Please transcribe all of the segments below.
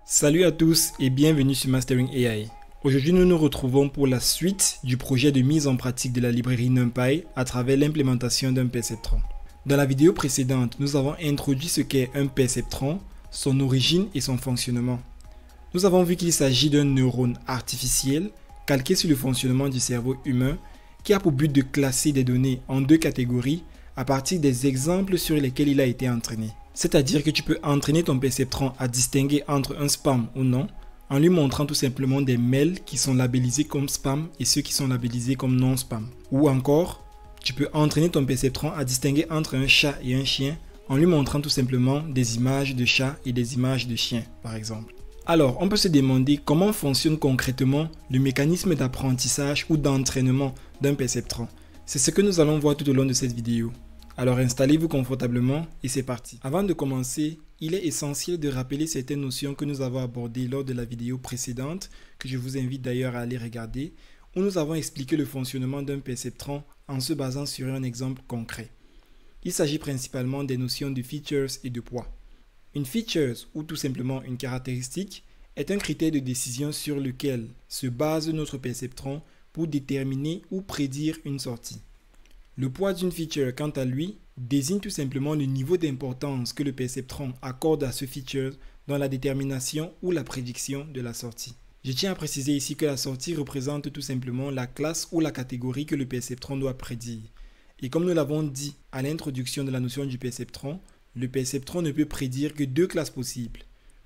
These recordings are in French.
Salut à tous et bienvenue sur Mastering AI. Aujourd'hui, nous nous retrouvons pour la suite du projet de mise en pratique de la librairie NumPy à travers l'implémentation d'un perceptron. Dans la vidéo précédente, nous avons introduit ce qu'est un perceptron, son origine et son fonctionnement. Nous avons vu qu'il s'agit d'un neurone artificiel calqué sur le fonctionnement du cerveau humain qui a pour but de classer des données en deux catégories à partir des exemples sur lesquels il a été entraîné. C'est-à-dire que tu peux entraîner ton perceptron à distinguer entre un spam ou non en lui montrant tout simplement des mails qui sont labellisés comme spam et ceux qui sont labellisés comme non spam. Ou encore, tu peux entraîner ton perceptron à distinguer entre un chat et un chien en lui montrant tout simplement des images de chats et des images de chiens, par exemple. Alors, on peut se demander comment fonctionne concrètement le mécanisme d'apprentissage ou d'entraînement d'un perceptron. C'est ce que nous allons voir tout au long de cette vidéo. Alors installez-vous confortablement et c'est parti. Avant de commencer, il est essentiel de rappeler certaines notions que nous avons abordées lors de la vidéo précédente, que je vous invite d'ailleurs à aller regarder, où nous avons expliqué le fonctionnement d'un perceptron en se basant sur un exemple concret. Il s'agit principalement des notions de features et de poids. Une feature, ou tout simplement une caractéristique, est un critère de décision sur lequel se base notre perceptron pour déterminer ou prédire une sortie. Le poids d'une feature, quant à lui, désigne tout simplement le niveau d'importance que le perceptron accorde à ce feature dans la détermination ou la prédiction de la sortie. Je tiens à préciser ici que la sortie représente tout simplement la classe ou la catégorie que le perceptron doit prédire. Et comme nous l'avons dit à l'introduction de la notion du perceptron, le perceptron ne peut prédire que deux classes possibles.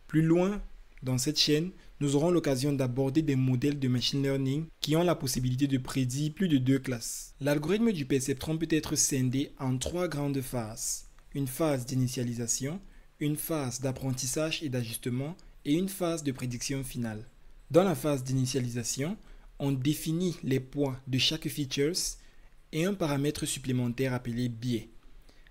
Plus loin dans cette chaîne, nous aurons l'occasion d'aborder des modèles de machine learning qui ont la possibilité de prédire plus de deux classes. L'algorithme du perceptron peut être scindé en trois grandes phases. Une phase d'initialisation, une phase d'apprentissage et d'ajustement et une phase de prédiction finale. Dans la phase d'initialisation, on définit les poids de chaque feature et un paramètre supplémentaire appelé biais.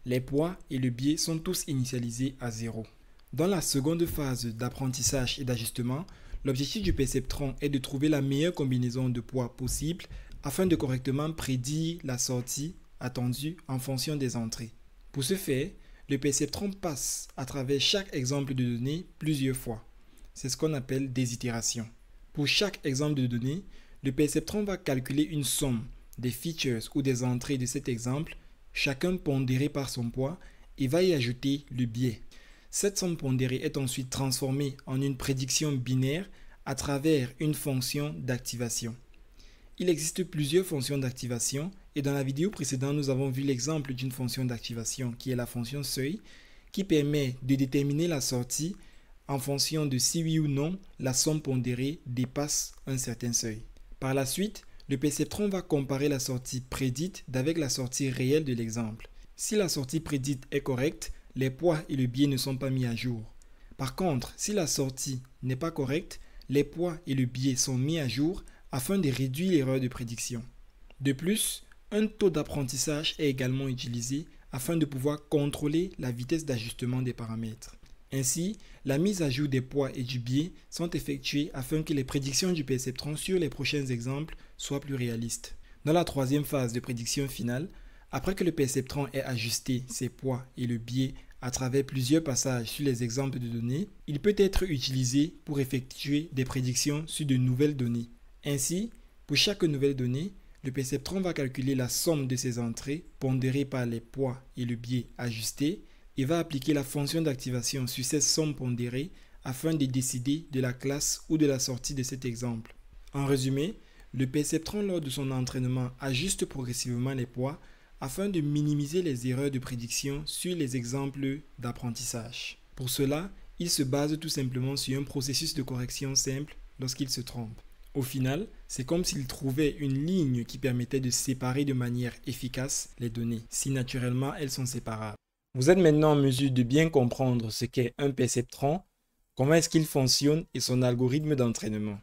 Les poids et le biais sont tous initialisés à 0. Dans la seconde phase d'apprentissage et d'ajustement, l'objectif du perceptron est de trouver la meilleure combinaison de poids possible afin de correctement prédire la sortie attendue en fonction des entrées. Pour ce faire, le perceptron passe à travers chaque exemple de données plusieurs fois. C'est ce qu'on appelle des itérations. Pour chaque exemple de données, le perceptron va calculer une somme des features ou des entrées de cet exemple, chacun pondéré par son poids, et va y ajouter le biais. Cette somme pondérée est ensuite transformée en une prédiction binaire à travers une fonction d'activation. Il existe plusieurs fonctions d'activation et dans la vidéo précédente, nous avons vu l'exemple d'une fonction d'activation qui est la fonction seuil qui permet de déterminer la sortie en fonction de si oui ou non la somme pondérée dépasse un certain seuil. Par la suite, le perceptron va comparer la sortie prédite avec la sortie réelle de l'exemple. Si la sortie prédite est correcte, les poids et le biais ne sont pas mis à jour. Par contre, si la sortie n'est pas correcte, les poids et le biais sont mis à jour afin de réduire l'erreur de prédiction. De plus, un taux d'apprentissage est également utilisé afin de pouvoir contrôler la vitesse d'ajustement des paramètres. Ainsi, la mise à jour des poids et du biais sont effectuées afin que les prédictions du perceptron sur les prochains exemples soient plus réalistes. Dans la troisième phase de prédiction finale, après que le perceptron ait ajusté ses poids et le biais à travers plusieurs passages sur les exemples de données, il peut être utilisé pour effectuer des prédictions sur de nouvelles données. Ainsi, pour chaque nouvelle donnée, le perceptron va calculer la somme de ses entrées pondérées par les poids et le biais ajustés et va appliquer la fonction d'activation sur cette somme pondérée afin de décider de la classe ou de la sortie de cet exemple. En résumé, le perceptron lors de son entraînement ajuste progressivement les poids afin de minimiser les erreurs de prédiction sur les exemples d'apprentissage. Pour cela, il se base tout simplement sur un processus de correction simple lorsqu'il se trompe. Au final, c'est comme s'il trouvait une ligne qui permettait de séparer de manière efficace les données, si naturellement elles sont séparables. Vous êtes maintenant en mesure de bien comprendre ce qu'est un perceptron, comment est-ce qu'il fonctionne et son algorithme d'entraînement.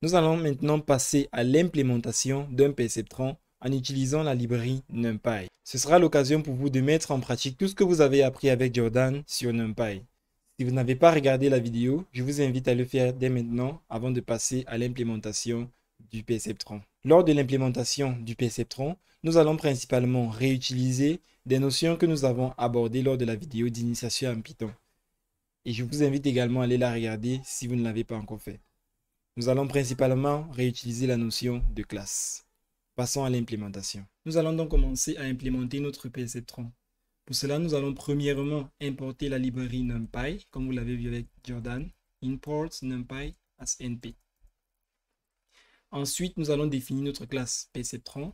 Nous allons maintenant passer à l'implémentation d'un perceptron en utilisant la librairie NumPy. Ce sera l'occasion pour vous de mettre en pratique tout ce que vous avez appris avec Jordan sur NumPy. Si vous n'avez pas regardé la vidéo, je vous invite à le faire dès maintenant avant de passer à l'implémentation du perceptron. Lors de l'implémentation du perceptron, nous allons principalement réutiliser des notions que nous avons abordées lors de la vidéo d'initiation en Python. Et je vous invite également à aller la regarder si vous ne l'avez pas encore fait. Nous allons principalement réutiliser la notion de classe. Passons à l'implémentation. Nous allons donc commencer à implémenter notre perceptron. Pour cela, nous allons premièrement importer la librairie NumPy, comme vous l'avez vu avec Jordan. Import NumPy as NP. Ensuite, nous allons définir notre classe perceptron.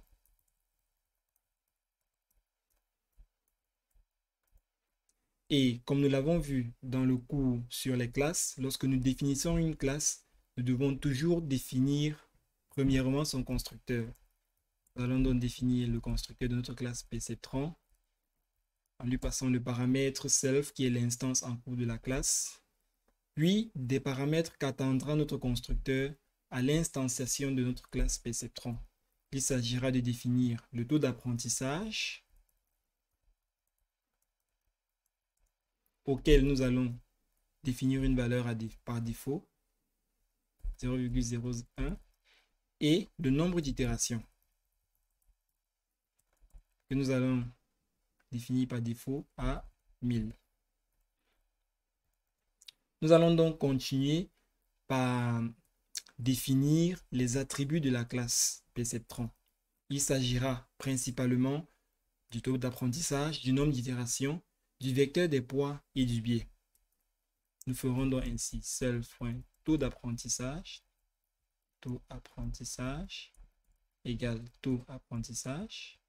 Et comme nous l'avons vu dans le cours sur les classes, lorsque nous définissons une classe, nous devons toujours définir premièrement son constructeur. Nous allons donc définir le constructeur de notre classe perceptron en lui passant le paramètre self qui est l'instance en cours de la classe, puis des paramètres qu'attendra notre constructeur à l'instanciation de notre classe perceptron. Il s'agira de définir le taux d'apprentissage auquel nous allons définir une valeur par défaut, 0,01, et le nombre d'itérations que nous allons définir par défaut à 1000. Nous allons donc continuer par définir les attributs de la classe perceptron. Il s'agira principalement du taux d'apprentissage, du nombre d'itérations, du vecteur des poids et du biais. Nous ferons donc ainsi self.taux d'apprentissage, égale taux apprentissage.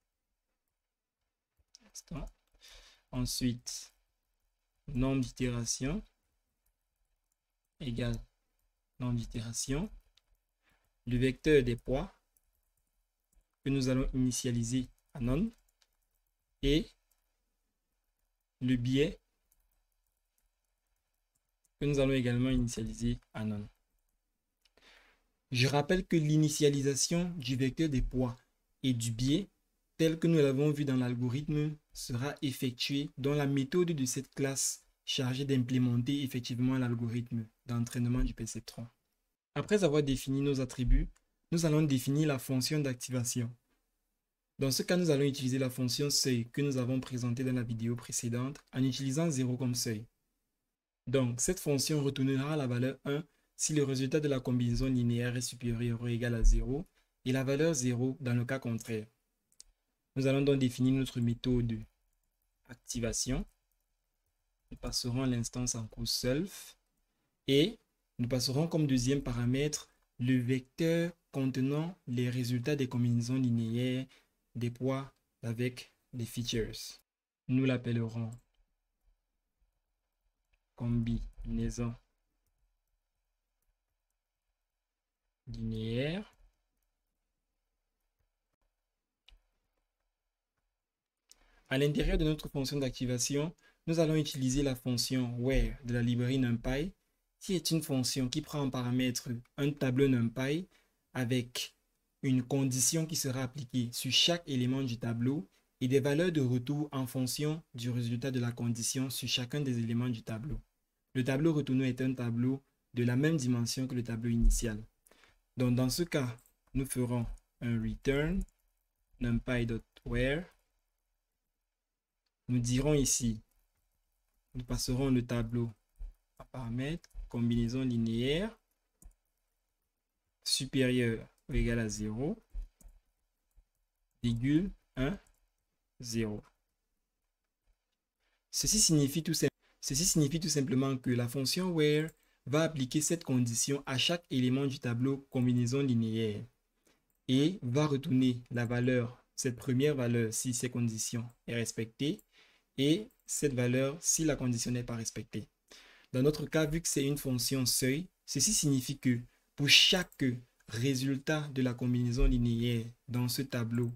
Ensuite, nombre d'itérations égale nombre d'itérations. Le vecteur des poids que nous allons initialiser à none et le biais que nous allons également initialiser à none. Je rappelle que l'initialisation du vecteur des poids et du biais, tel que nous l'avons vu dans l'algorithme, sera effectuée dans la méthode de cette classe chargée d'implémenter effectivement l'algorithme d'entraînement du perceptron. Après avoir défini nos attributs, nous allons définir la fonction d'activation. Dans ce cas, nous allons utiliser la fonction seuil que nous avons présentée dans la vidéo précédente en utilisant 0 comme seuil. Donc, cette fonction retournera la valeur 1 si le résultat de la combinaison linéaire est supérieur ou égal à 0 et la valeur 0 dans le cas contraire. Nous allons donc définir notre méthode activation. Nous passerons l'instance en cours self et nous passerons comme deuxième paramètre le vecteur contenant les résultats des combinaisons linéaires des poids avec les features. Nous l'appellerons combinaison linéaire. À l'intérieur de notre fonction d'activation, nous allons utiliser la fonction where de la librairie NumPy, qui est une fonction qui prend en paramètre un tableau NumPy avec une condition qui sera appliquée sur chaque élément du tableau et des valeurs de retour en fonction du résultat de la condition sur chacun des éléments du tableau. Le tableau retourné est un tableau de la même dimension que le tableau initial. Donc dans ce cas, nous ferons un return numpy.where. Nous dirons ici, nous passerons le tableau à paramètre combinaison linéaire supérieur ou égal à 0, virgule 1, 0. Ceci signifie tout simplement que la fonction where va appliquer cette condition à chaque élément du tableau combinaison linéaire et va retourner la valeur, cette première valeur si ces conditions est respectée et cette valeur si la condition n'est pas respectée. Dans notre cas, vu que c'est une fonction seuil, ceci signifie que pour chaque résultat de la combinaison linéaire dans ce tableau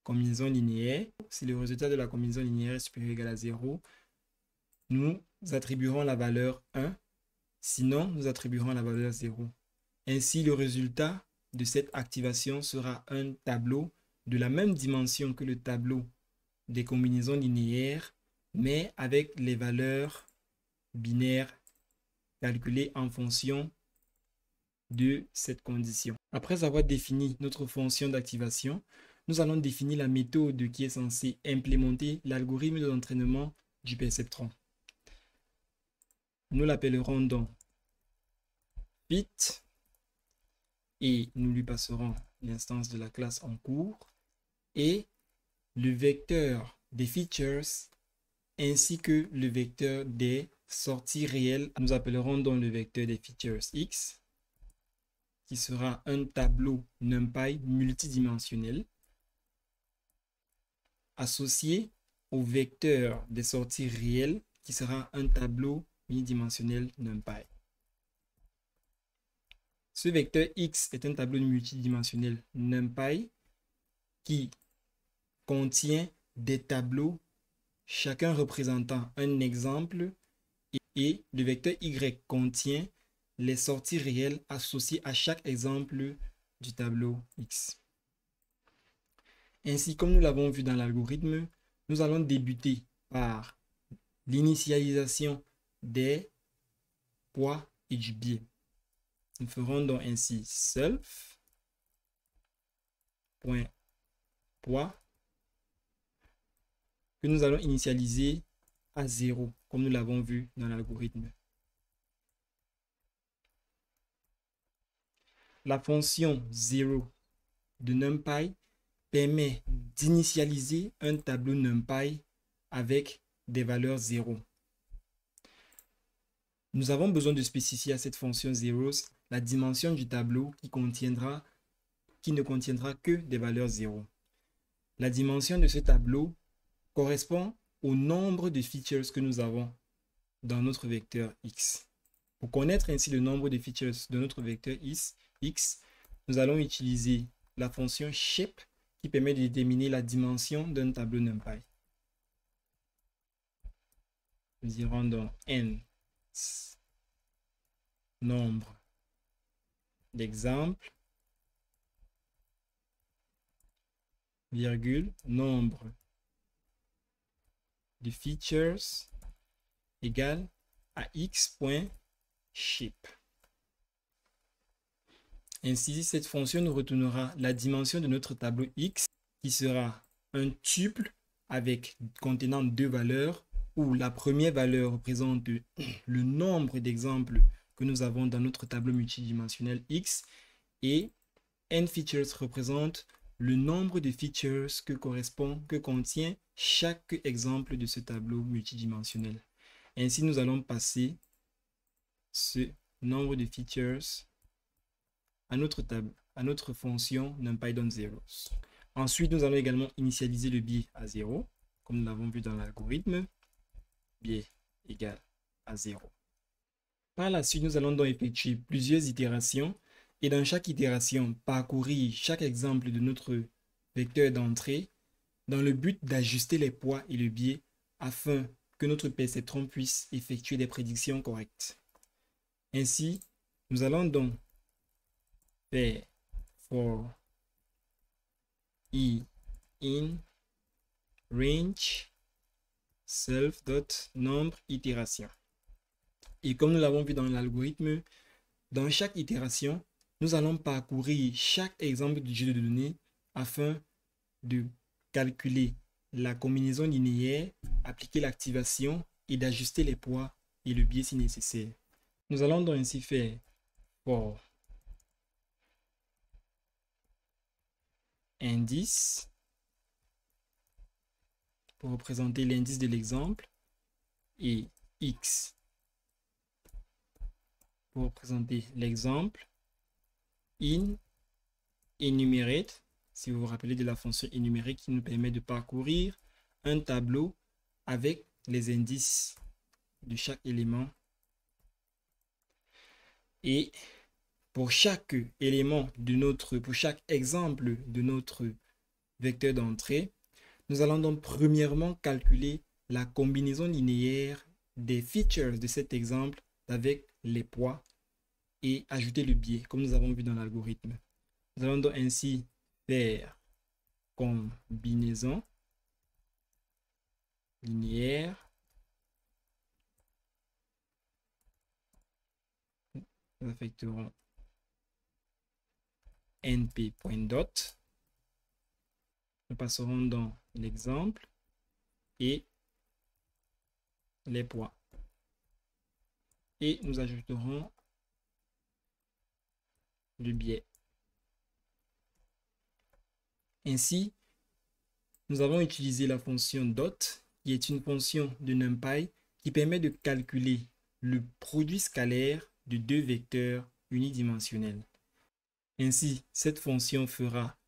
combinaison linéaire, si le résultat de la combinaison linéaire est supérieur ou égal à 0, nous attribuerons la valeur 1, sinon nous attribuerons la valeur 0. Ainsi, le résultat de cette activation sera un tableau de la même dimension que le tableau des combinaisons linéaires, mais avec les valeurs binaires calculées en fonction de cette condition. Après avoir défini notre fonction d'activation, nous allons définir la méthode qui est censée implémenter l'algorithme d'entraînement du perceptron. nous l'appellerons donc fit et nous lui passerons l'instance de la classe en cours et le vecteur des features ainsi que le vecteur des sorties réelles. Nous appellerons donc le vecteur des features X qui sera un tableau NumPy multidimensionnel associé au vecteur des sorties réelles qui sera un tableau unidimensionnel NumPy. Ce vecteur X est un tableau multidimensionnel NumPy qui contient des tableaux, chacun représentant un exemple, et le vecteur Y contient les sorties réelles associées à chaque exemple du tableau X. Ainsi, comme nous l'avons vu dans l'algorithme, nous allons débuter par l'initialisation des poids et du biais. Nous ferons donc ainsi self.poids que nous allons initialiser à 0, comme nous l'avons vu dans l'algorithme. La fonction 0 de NumPy permet d'initialiser un tableau NumPy avec des valeurs 0. Nous avons besoin de spécifier à cette fonction 0 la dimension du tableau qui ne contiendra que des valeurs 0. La dimension de ce tableau correspond au nombre de features que nous avons dans notre vecteur X. Pour connaître ainsi le nombre de features de notre vecteur X, nous allons utiliser la fonction shape qui permet de déterminer la dimension d'un tableau NumPy. Nous dirons donc n nombre d'exemples, virgule, nombre de features égale à x.shape. Ainsi, cette fonction nous retournera la dimension de notre tableau X qui sera un tuple contenant deux valeurs où la première valeur représente le nombre d'exemples que nous avons dans notre tableau multidimensionnel X et n features représente le nombre de features que contient chaque exemple de ce tableau multidimensionnel. Ainsi, nous allons passer ce nombre de features à notre fonction NumPy.zeros. Ensuite, nous allons également initialiser le biais à 0, comme nous l'avons vu dans l'algorithme, biais égale à 0. Par la suite, nous allons donc effectuer plusieurs itérations et dans chaque itération, parcourir chaque exemple de notre vecteur d'entrée dans le but d'ajuster les poids et le biais afin que notre perceptron puisse effectuer des prédictions correctes. Ainsi, nous allons donc faire for i in range self.nombre itération. Et comme nous l'avons vu dans l'algorithme, dans chaque itération, nous allons parcourir chaque exemple du jeu de données afin de calculer la combinaison linéaire, appliquer l'activation et d'ajuster les poids et le biais si nécessaire. Nous allons donc ainsi faire for indice pour représenter l'indice de l'exemple et x pour représenter l'exemple, in enumerate, si vous vous rappelez de la fonction enumerate qui nous permet de parcourir un tableau avec les indices de chaque élément. Et pour chaque élément pour chaque exemple de notre vecteur d'entrée, nous allons donc premièrement calculer la combinaison linéaire des features de cet exemple avec les poids et ajouter le biais, comme nous avons vu dans l'algorithme. Nous allons donc ainsi faire combinaison linéaire nous affecterons np.dot. Nous passerons dans l'exemple et les poids. et nous ajouterons le biais. Ainsi, nous avons utilisé la fonction dot, qui est une fonction de NumPy qui permet de calculer le produit scalaire de deux vecteurs unidimensionnels. Ainsi, cette fonction fera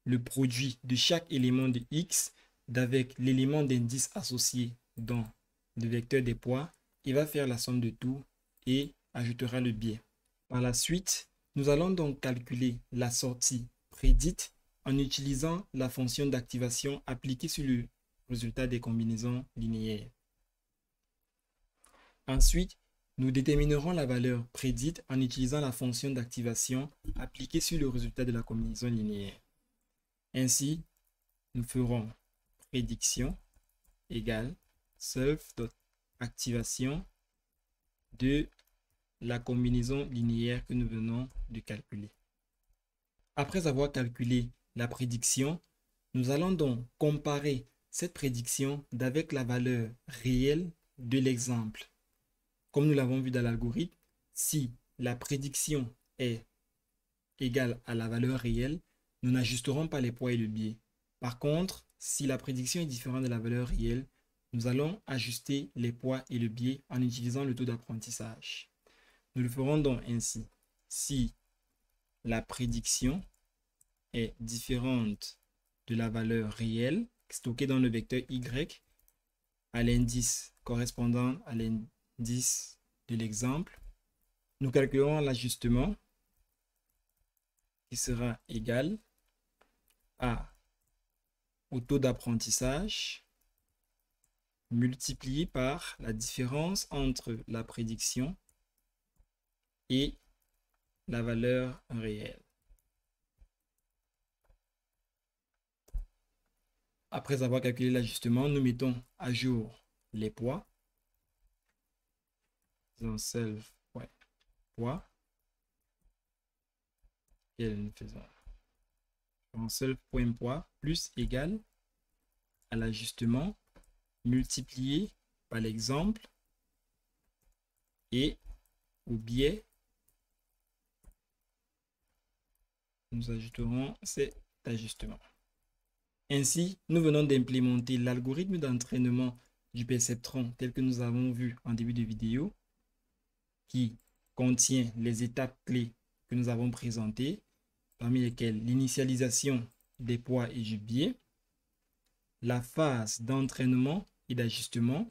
le produit de chaque élément de x avec l'élément d'indice associé dans le vecteur des poids et va faire la somme de tout et ajoutera le biais. Par la suite, nous allons donc calculer la sortie prédite en utilisant la fonction d'activation appliquée sur le résultat des combinaisons linéaires. Ensuite, nous déterminerons la valeur prédite en utilisant la fonction d'activation appliquée sur le résultat de la combinaison linéaire. Ainsi, nous ferons prédiction égale self.activation de la combinaison linéaire que nous venons de calculer. Après avoir calculé la prédiction, nous allons donc comparer cette prédiction avec la valeur réelle de l'exemple. Comme nous l'avons vu dans l'algorithme, si la prédiction est égale à la valeur réelle, nous n'ajusterons pas les poids et le biais. Par contre, si la prédiction est différente de la valeur réelle, nous allons ajuster les poids et le biais en utilisant le taux d'apprentissage. Nous le ferons donc ainsi. Si la prédiction est différente de la valeur réelle stockée dans le vecteur y à l'indice correspondant à l'indice de l'exemple, nous calculerons l'ajustement qui sera égal au taux d'apprentissage multiplié par la différence entre la prédiction et la valeur réelle. Après avoir calculé l'ajustement, nous mettons à jour les poids. Faisons self poids. Et nous faisons self.poids plus égal à l'ajustement multiplié par l'exemple et au biais, nous ajouterons cet ajustement. Ainsi, nous venons d'implémenter l'algorithme d'entraînement du perceptron tel que nous avons vu en début de vidéo, qui contient les étapes clés que nous avons présentées, parmi lesquelles l'initialisation des poids et du biais, la phase d'entraînement et d'ajustement,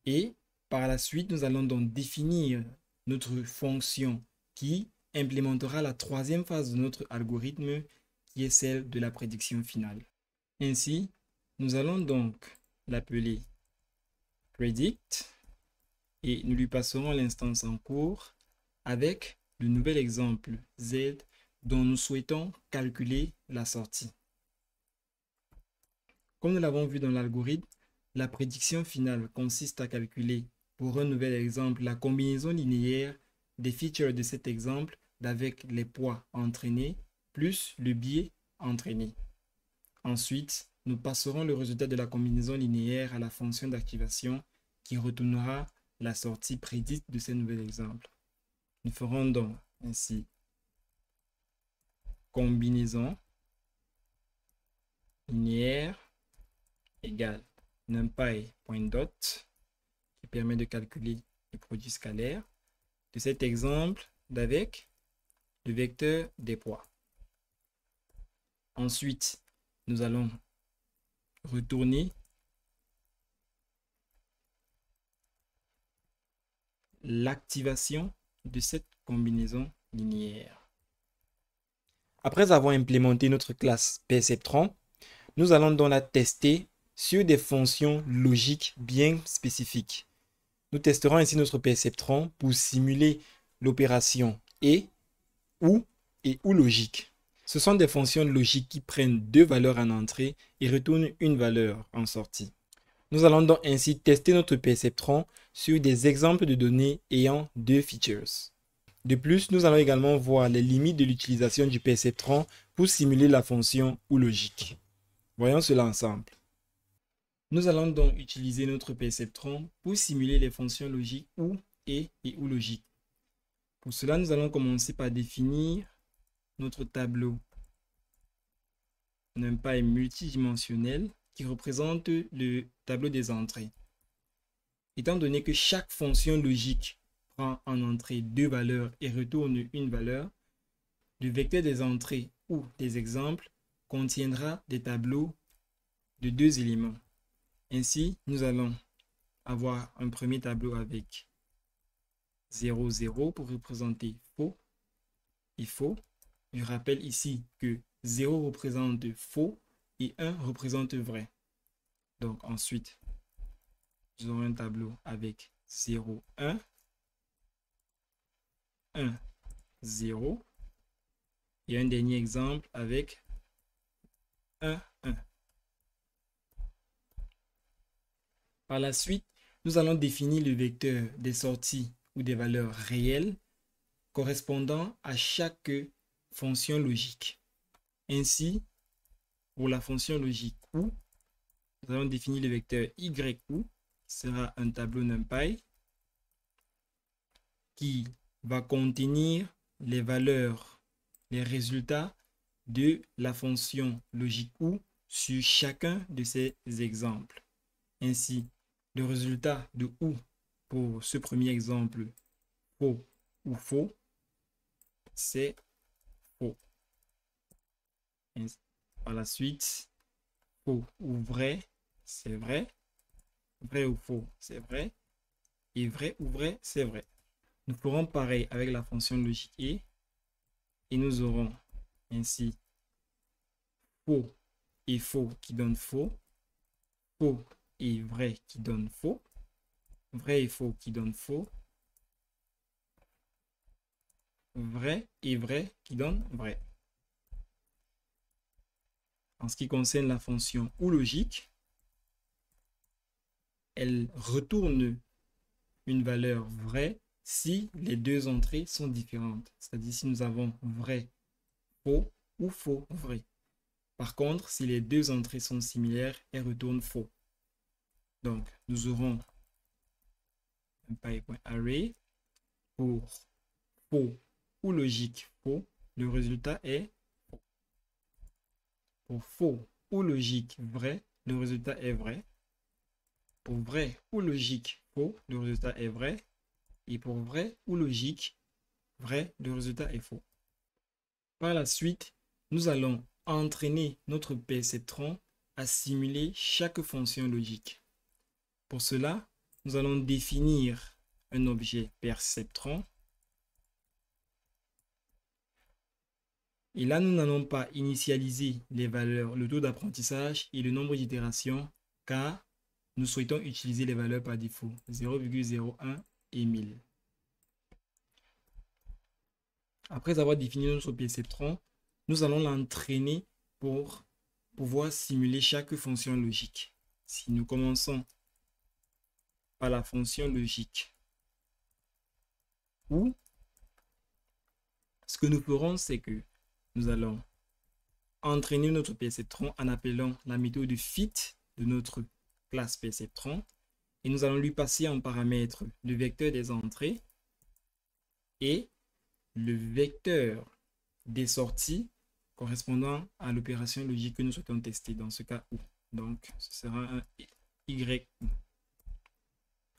et par la suite, nous allons donc définir notre fonction qui implémentera la troisième phase de notre algorithme, qui est celle de la prédiction finale. Ainsi, nous allons donc l'appeler predict et nous lui passerons l'instance en cours avec le nouvel exemple Z dont nous souhaitons calculer la sortie. Comme nous l'avons vu dans l'algorithme, la prédiction finale consiste à calculer pour un nouvel exemple la combinaison linéaire des features de cet exemple avec les poids entraînés plus le biais entraîné. Ensuite, nous passerons le résultat de la combinaison linéaire à la fonction d'activation qui retournera la sortie prédite de ce nouvel exemple. Nous ferons donc ainsi combinaison linéaire égale numpy.dot qui permet de calculer le produit scalaire de cet exemple avec le vecteur des poids. Ensuite, nous allons retourner l'activation de cette combinaison linéaire. Après avoir implémenté notre classe perceptron, nous allons donc la tester sur des fonctions logiques bien spécifiques. Nous testerons ainsi notre perceptron pour simuler l'opération et ou logique. Ce sont des fonctions logiques qui prennent deux valeurs en entrée et retournent une valeur en sortie. Nous allons donc ainsi tester notre perceptron sur des exemples de données ayant deux features. De plus, nous allons également voir les limites de l'utilisation du perceptron pour simuler la fonction ou logique. Voyons cela ensemble. Nous allons donc utiliser notre perceptron pour simuler les fonctions logiques ou et ou logique. Pour cela, nous allons commencer par définir notre tableau NumPy multidimensionnel qui représente le tableau des entrées. Étant donné que chaque fonction logique prend en entrée 2 valeurs et retourne une valeur, le vecteur des entrées ou des exemples contiendra des tableaux de 2 éléments. Ainsi, nous allons avoir un premier tableau avec 0, 0 pour représenter faux et faux. Je rappelle ici que 0 représente faux et 1 représente vrai. Donc ensuite, nous aurons un tableau avec 0, 1, 1, 0 et un dernier exemple avec 1, 1. Par la suite, nous allons définir le vecteur des sorties ou des valeurs réelles correspondant à chaque fonction logique. Ainsi, pour la fonction logique OU, nous allons définir le vecteur YOU, qui sera un tableau NumPy qui va contenir les valeurs, les résultats de la fonction logique OU sur chacun de ces exemples. Ainsi, le résultat de OU pour ce premier exemple, faux ou faux, c'est faux. Par la suite, faux ou vrai, c'est vrai. Vrai ou faux, c'est vrai. Et vrai ou vrai, c'est vrai. Nous ferons pareil avec la fonction logique et nous aurons ainsi faux et faux qui donne faux, faux et vrai qui donne faux, vrai et faux qui donne faux, vrai et vrai qui donne vrai. En ce qui concerne la fonction OU logique, elle retourne une valeur vraie si les 2 entrées sont différentes. C'est-à-dire si nous avons vrai, faux ou faux, vrai. Par contre, si les 2 entrées sont similaires, elle retourne faux. Donc, nous aurons un NumPy.array pour faux ou logique faux. Le résultat est faux. Pour faux ou logique vrai, le résultat est vrai. Pour vrai ou logique faux, le résultat est vrai. Et pour vrai ou logique vrai, le résultat est faux. Par la suite, nous allons entraîner notre perceptron à simuler chaque fonction logique. Pour cela, nous allons définir un objet perceptron. Et là, nous n'allons pas initialiser les valeurs, le taux d'apprentissage et le nombre d'itérations, car nous souhaitons utiliser les valeurs par défaut, 0,01 et 1000. Après avoir défini notre perceptron, nous allons l'entraîner pour pouvoir simuler chaque fonction logique. Si nous commençons par la fonction logique OU, ce que nous ferons, c'est que nous allons entraîner notre perceptron en appelant la méthode fit de notre classe perceptron et nous allons lui passer en paramètre le vecteur des entrées et le vecteur des sorties correspondant à l'opération logique que nous souhaitons tester dans ce cas OU. Donc, ce sera un YOU.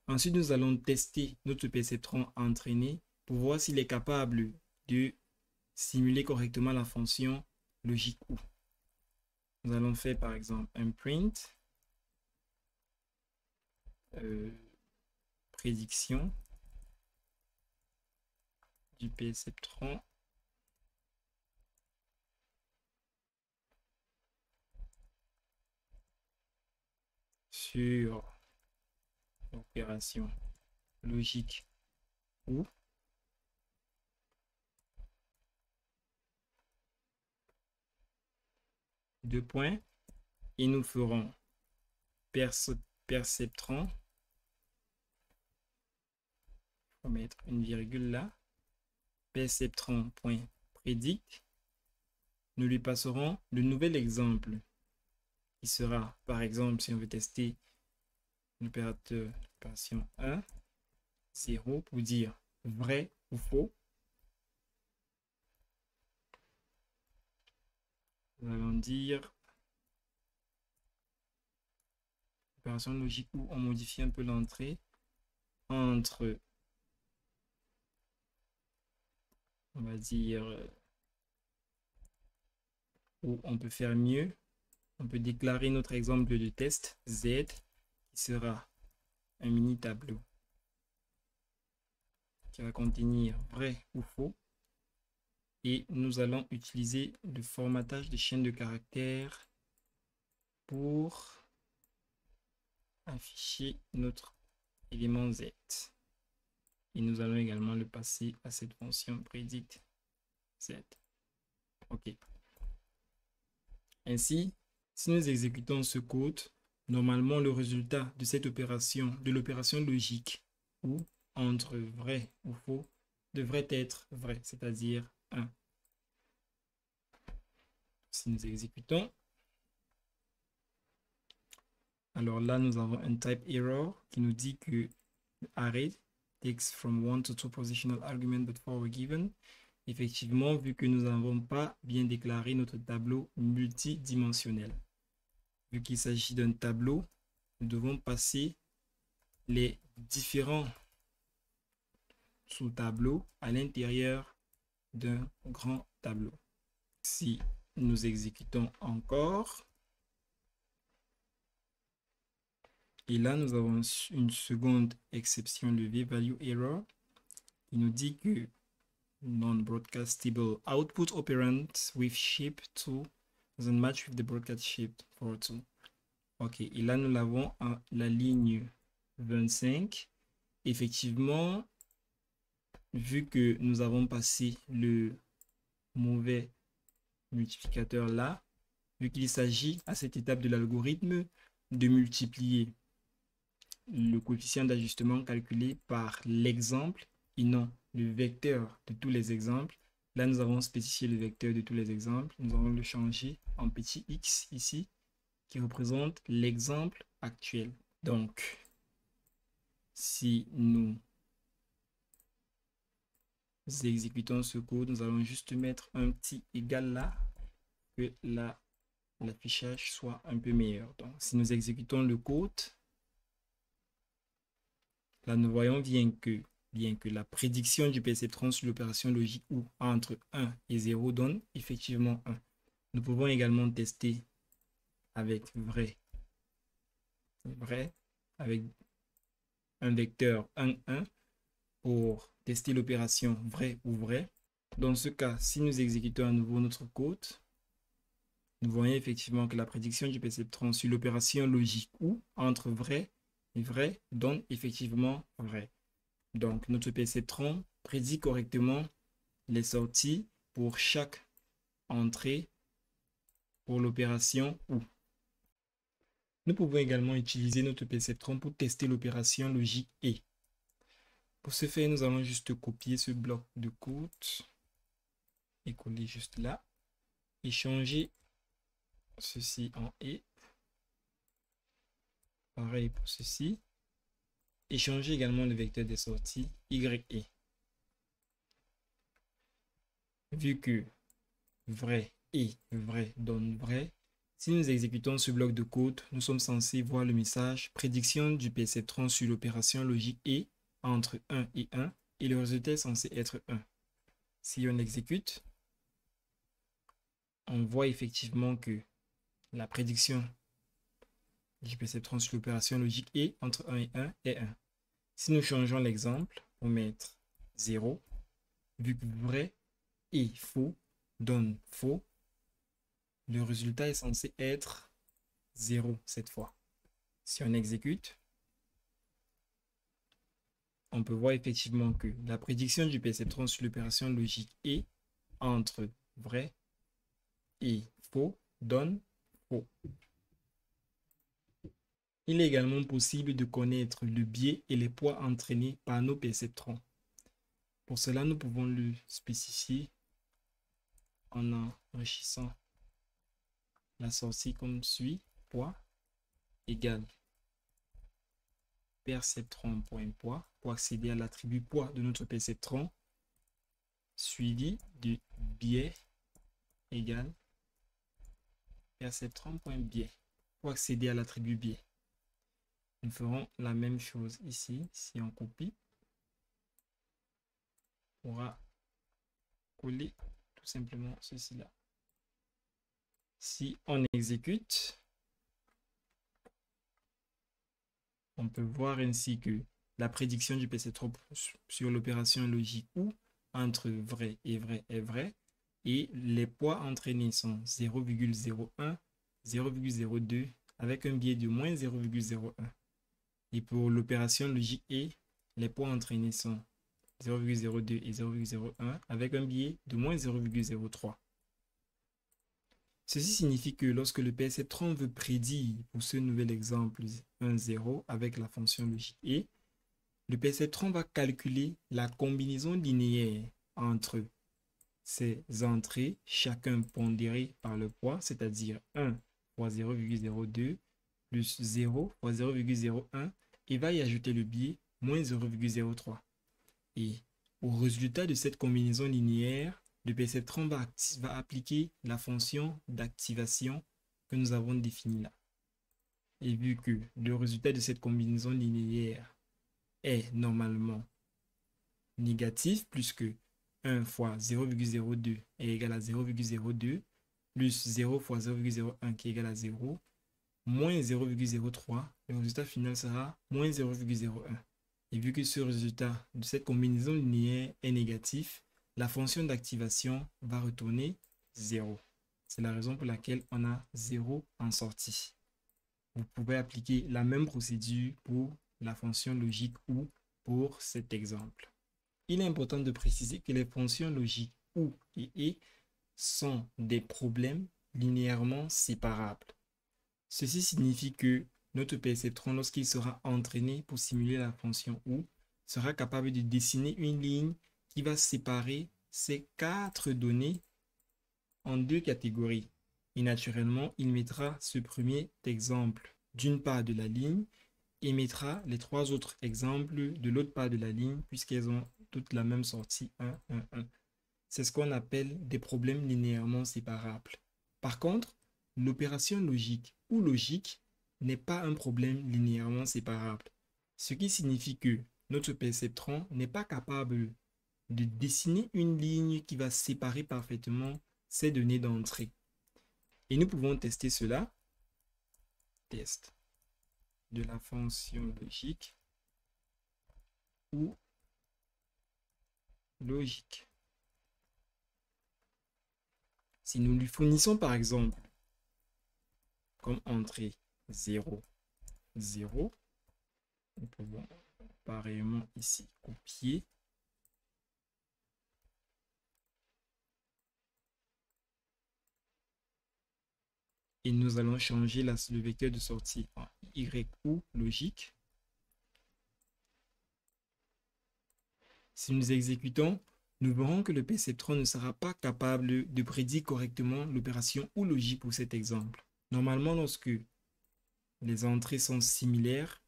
Ensuite, nous allons tester notre perceptron entraîné pour voir s'il est capable de simuler correctement la fonction logique OU. Nous allons faire par exemple un print prédiction du perceptron sur l'opération logique OU. Deux points, et nous ferons perceptron, il faut mettre une virgule là, perceptron.predict. Nous lui passerons le nouvel exemple qui sera, par exemple, si on veut tester l'opérateur opération 1, 0 pour dire vrai ou faux. Nous allons dire opération logique où on modifie un peu l'entrée entre, on va dire, où on peut faire mieux. On peut déclarer notre exemple de test Z qui sera un mini tableau qui va contenir vrai ou faux. Et nous allons utiliser le formatage des chaînes de caractères pour afficher notre élément Z. Et nous allons également le passer à cette fonction predict Z. OK. Ainsi, si nous exécutons ce code, normalement le résultat de cette opération, de l'opération logique, ou entre vrai ou faux, devrait être vrai, c'est-à-dire 1. Si nous exécutons, alors là, nous avons un type error qui nous dit que array takes from 1 to 2 positional arguments but 4 were given. Effectivement, vu que nous n'avons pas bien déclaré notre tableau multidimensionnel. Vu qu'il s'agit d'un tableau, nous devons passer les différents sous-tableaux à l'intérieur d'un grand tableau. Si nous exécutons encore, et là nous avons une seconde exception, le v-value error, qui nous dit que non-broadcastable output operand with shape 2 doesn't match with the broadcast shape for 2. Ok, et là nous l'avons à la ligne 25. Effectivement, vu que nous avons passé le mauvais multiplicateur là, vu qu'il s'agit à cette étape de l'algorithme de multiplier le coefficient d'ajustement calculé par l'exemple et non le vecteur de tous les exemples. Là, nous avons spécifié le vecteur de tous les exemples. Nous allons le changer en petit x ici, qui représente l'exemple actuel. Donc, si nous exécutons ce code, nous allons juste mettre un petit égal là, que l'affichage soit un peu meilleur. Donc, si nous exécutons le code, là, nous voyons bien que la prédiction du perceptron sur l'opération logique ou entre 1 et 0 donne effectivement 1. Nous pouvons également tester avec vrai, avec un vecteur 1, 1 pour tester l'opération vrai ou vrai. Dans ce cas, si nous exécutons à nouveau notre code, nous voyons effectivement que la prédiction du perceptron sur l'opération logique ou entre vrai et vrai donne effectivement vrai. Donc, notre perceptron prédit correctement les sorties pour chaque entrée pour l'opération OU. Nous pouvons également utiliser notre perceptron pour tester l'opération logique et. Pour ce faire, nous allons juste copier ce bloc de code et coller juste là et changer ceci en et. Pareil pour ceci. Et changer également le vecteur des sorties YE. Vu que vrai et vrai donne vrai, si nous exécutons ce bloc de code, nous sommes censés voir le message prédiction du perceptron sur l'opération logique et entre 1 et 1 et le résultat est censé être 1. Si on exécute, on voit effectivement que la prédiction du perceptron sur l'opération logique et entre 1 et 1 est 1. Si nous changeons l'exemple pour mettre 0, vu que vrai et faux donne faux, le résultat est censé être 0 cette fois. Si on exécute, on peut voir effectivement que la prédiction du perceptron sur l'opération logique et entre vrai et faux donne faux. Il est également possible de connaître le biais et les poids entraînés par nos perceptrons. Pour cela, nous pouvons le spécifier en enrichissant la sortie comme suit, poids égale perceptron.poids pour accéder à l'attribut poids de notre perceptron, suivi de biais égale perceptron.biais pour accéder à l'attribut biais. Nous ferons la même chose ici. Si on copie, on pourra coller tout simplement ceci là. Si on exécute, on peut voir ainsi que la prédiction du perceptron sur l'opération logique OU entre vrai et vrai est vrai, et les poids entraînés sont 0,01, 0,02 avec un biais de moins 0,01. Et pour l'opération logique E, les poids entraînés sont 0,02 et 0,01 avec un biais de moins 0,03. Ceci signifie que lorsque le perceptron veut prédire pour ce nouvel exemple un 0 avec la fonction logique E, le perceptron va calculer la combinaison linéaire entre ces entrées, chacun pondéré par le poids, c'est-à-dire 1 fois 0,02 plus 0 fois 0,01, et va y ajouter le biais moins 0,03. Et au résultat de cette combinaison linéaire, le perceptron va appliquer la fonction d'activation que nous avons définie là. Et vu que le résultat de cette combinaison linéaire est normalement négatif, puisque 1 fois 0,02 est égal à 0,02, plus 0 fois 0,01 qui est égal à 0, moins 0,03, le résultat final sera moins 0,01. Et vu que ce résultat de cette combinaison linéaire est négatif, la fonction d'activation va retourner 0. C'est la raison pour laquelle on a 0 en sortie. Vous pouvez appliquer la même procédure pour la fonction logique OU pour cet exemple. Il est important de préciser que les fonctions logiques OU et E sont des problèmes linéairement séparables. Ceci signifie que notre perceptron, lorsqu'il sera entraîné pour simuler la fonction OU, sera capable de dessiner une ligne qui va séparer ces 4 données en 2 catégories. Et naturellement, il mettra ce premier exemple d'une part de la ligne et mettra les 3 autres exemples de l'autre part de la ligne puisqu'elles ont toutes la même sortie 1, 1, 1. C'est ce qu'on appelle des problèmes linéairement séparables. Par contre, l'opération logique ou logique n'est pas un problème linéairement séparable. Ce qui signifie que notre perceptron n'est pas capable de dessiner une ligne qui va séparer parfaitement ces données d'entrée. Et nous pouvons tester cela. Test de la fonction logique ou logique. Si nous lui fournissons par exemple comme entrée 0, 0, nous pouvons pareillement ici copier. Et nous allons changer le vecteur de sortie en Y ou logique. Si nous exécutons, nous verrons que le perceptron ne sera pas capable de prédire correctement l'opération ou logique pour cet exemple. Normalement, lorsque les entrées sont similaires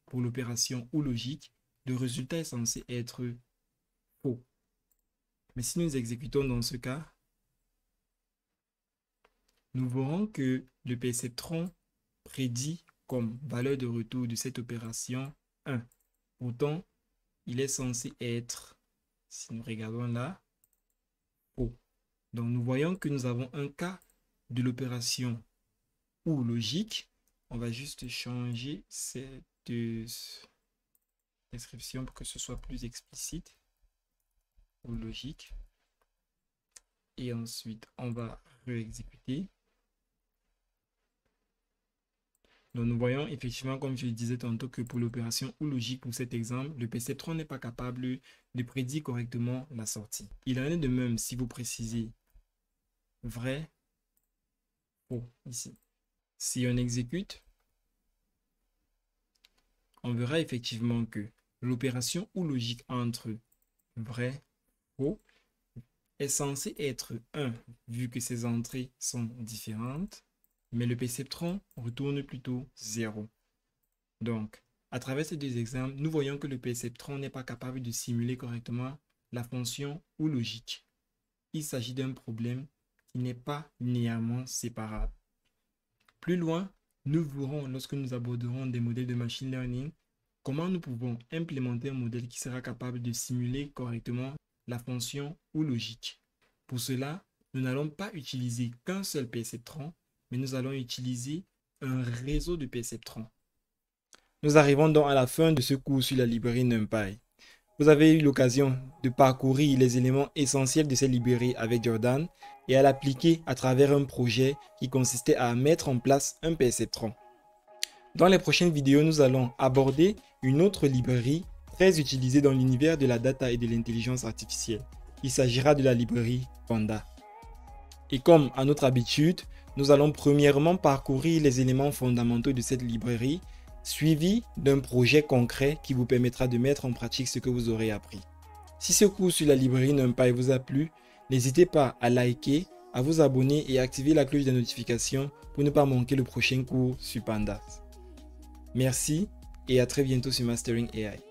pour l'opération ou logique, le résultat est censé être faux. Mais si nous exécutons dans ce cas, nous verrons que le perceptron prédit comme valeur de retour de cette opération 1. Pourtant, il est censé être, si nous regardons là, faux. Donc nous voyons que nous avons un cas de l'opération ou logique. On va juste changer cette description pour que ce soit plus explicite. Ou logique. Et ensuite, on va réexécuter. Donc nous voyons effectivement, comme je le disais tantôt, que pour l'opération ou logique, pour cet exemple, le perceptron n'est pas capable de prédire correctement la sortie. Il en est de même si vous précisez vrai, faux ici. Si on exécute, on verra effectivement que l'opération ou logique entre vrai, faux est censée être 1, vu que ces entrées sont différentes. Mais le perceptron retourne plutôt 0. Donc, À travers ces deux exemples, nous voyons que le perceptron n'est pas capable de simuler correctement la fonction ou logique. Il s'agit d'un problème qui n'est pas linéairement séparable. Plus loin, nous verrons lorsque nous aborderons des modèles de machine learning comment nous pouvons implémenter un modèle qui sera capable de simuler correctement la fonction ou logique. Pour cela, nous n'allons pas utiliser qu'un seul perceptron, mais nous allons utiliser un réseau de perceptrons. Nous arrivons donc à la fin de ce cours sur la librairie NumPy. Vous avez eu l'occasion de parcourir les éléments essentiels de cette librairie avec Jordan et à l'appliquer à travers un projet qui consistait à mettre en place un perceptron. Dans les prochaines vidéos, nous allons aborder une autre librairie très utilisée dans l'univers de la data et de l'intelligence artificielle. Il s'agira de la librairie Panda. Et comme à notre habitude, nous allons premièrement parcourir les éléments fondamentaux de cette librairie, suivi d'un projet concret qui vous permettra de mettre en pratique ce que vous aurez appris. Si ce cours sur la librairie NumPy vous a plu, n'hésitez pas à liker, à vous abonner et à activer la cloche de notification pour ne pas manquer le prochain cours sur Pandas. Merci et à très bientôt sur Mastering AI.